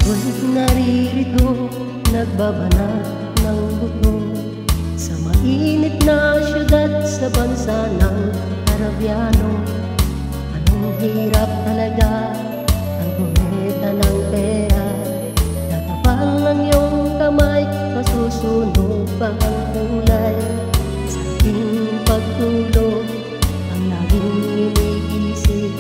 Ako'y naririto, nagbabanat ng buto sa mainit na syudad sa bansa ng Arabiano. Anong hirap talaga ang kumita ng pera. Nakapal ang iyong kamay, masusunog pa ang kulay. Sa aking pagtulog ang laging iniisip.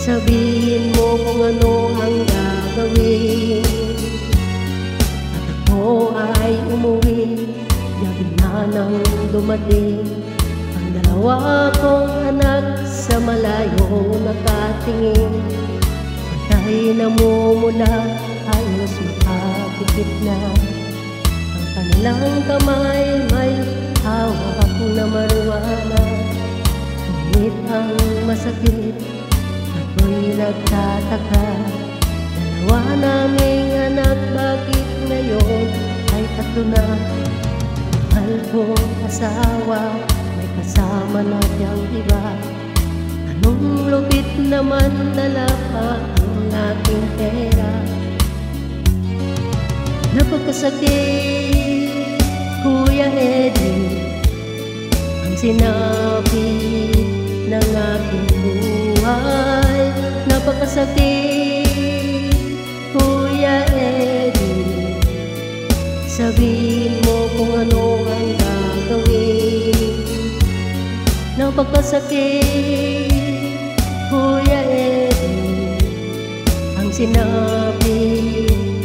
Sabihin mo kung ano ang gagawin, at ako ay umuwi. Gabi na nang dumating ang dalawa kong anak sa malayo nakatingin. Pagka'y namumula, halos makapikit na. Ang kanilang kamay may hawak na marijuana. Ngunit ang masakit, ako'y nagtataka. Dalawa naming anak, bakit ngayon ay tatlo na? Mahal kong asawa, may kasama na siyang iba. Anong lupit naman, dala pa ang aking pera. Napagkasakit, Kuya Eddie, ang sinabi ng aking buhay. Napakasakit, Kuya Eddie, sabihin mo kung ano ang gagawin. Napakasakit, Kuya Eddie, ang sinabi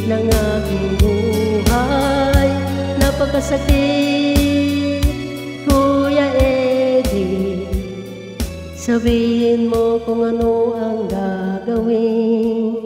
ng aking buhay. Napakasakit, Kuya Eddie, sabihin mo kung ano ang gagawin.